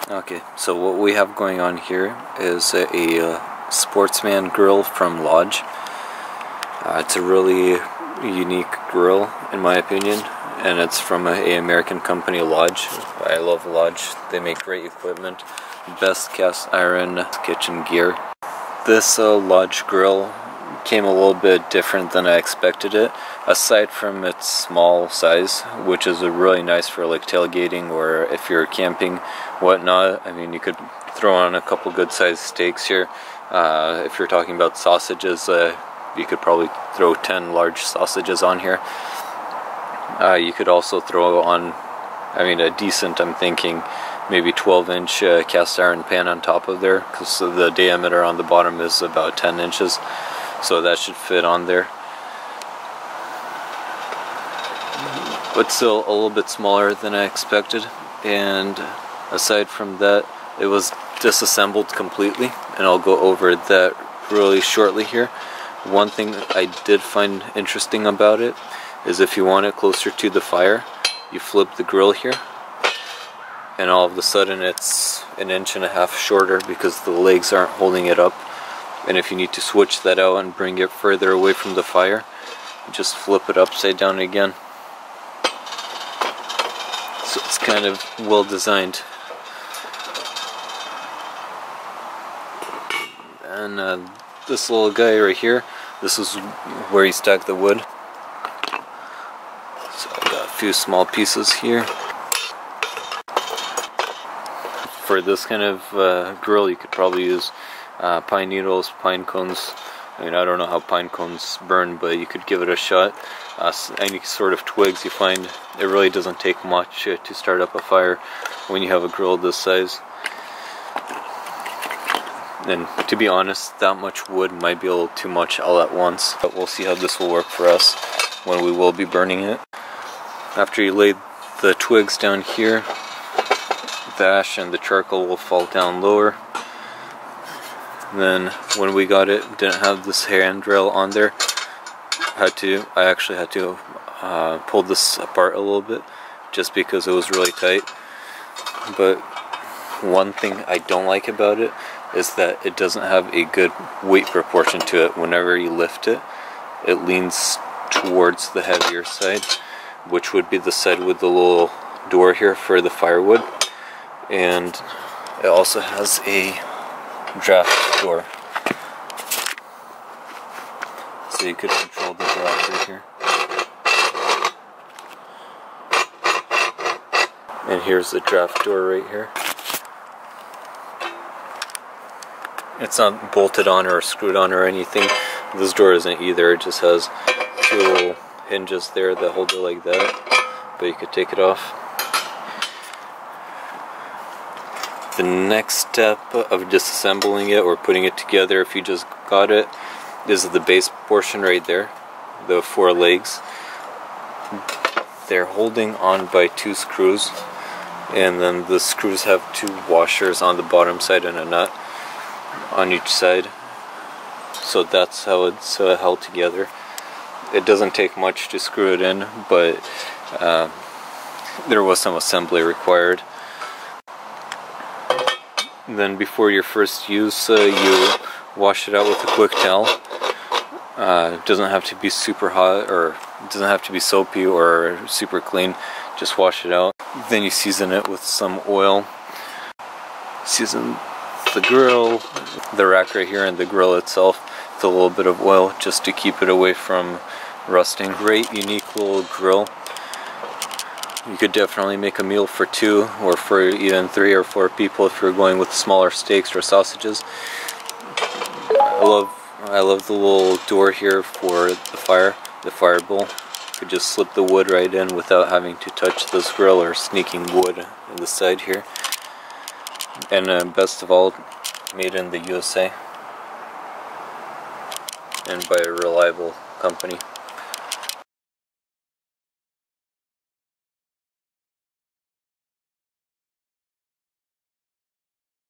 Okay, so what we have going on here is a Sportsman grill from Lodge. It's a really unique grill in my opinion, and it's from a American company, Lodge. I love Lodge. They make great equipment, best cast iron kitchen gear. This Lodge grill came a little bit different than I expected it, aside from its small size, which is really nice for like tailgating or if you're camping, whatnot. I mean, you could throw on a couple good sized steaks here. If you're talking about sausages, you could probably throw 10 large sausages on here. You could also throw on, I mean, a decent, I'm thinking, maybe 12-inch cast iron pan on top of there, because the diameter on the bottom is about 10 inches. So that should fit on there. But still a little bit smaller than I expected. And aside from that, it was disassembled completely, and I'll go over that really shortly here. One thing I did find interesting about it is if you want it closer to the fire, you flip the grill here, and all of a sudden it's 1.5 inches shorter because the legs aren't holding it up. And if you need to switch that out and bring it further away from the fire, just flip it upside down again. So it's kind of well designed. And this little guy right here, this is where you stack the wood. So I got a few small pieces here. For this kind of grill, you could probably use pine needles, pine cones. I mean, I don't know how pine cones burn, but you could give it a shot. Any sort of twigs you find, it really doesn't take much to start up a fire when you have a grill this size. And to be honest, that much wood might be a little too much all at once, but we'll see how this will work for us when we will be burning it. After you lay the twigs down here, the ash and the charcoal will fall down lower. Then when we got it, didn't have this handrail on there. I actually had to pull this apart a little bit just because it was really tight. But one thing I don't like about it is that it doesn't have a good weight proportion to it. Whenever you lift it, it leans towards the heavier side, which would be the side with the little door here for the firewood. And it also has a draft door, so you could control the draft right here. And here's the draft door right here. It's not bolted on or screwed on or anything. This door isn't either. It just has two little hinges there that hold it like that, but you could take it off. The next step of disassembling it or putting it together, if you just got it, is the base portion right there, the 4 legs. They're holding on by 2 screws, and then the screws have 2 washers on the bottom side and a nut on each side. So that's how it's held together. It doesn't take much to screw it in, but there was some assembly required. Then before your first use, you wash it out with a quick towel. It doesn't have to be super hot, or it doesn't have to be soapy or super clean. Just wash it out. Then you season it with some oil. Season the grill, the rack right here, and the grill itself with a little bit of oil just to keep it away from rusting. Great, unique little grill. You could definitely make a meal for 2 or for even 3 or 4 people if you're going with smaller steaks or sausages. I love the little door here for the fire bowl. You could just slip the wood right in without having to touch this grill or sneaking wood in the side here. And best of all, made in the USA and by a reliable company.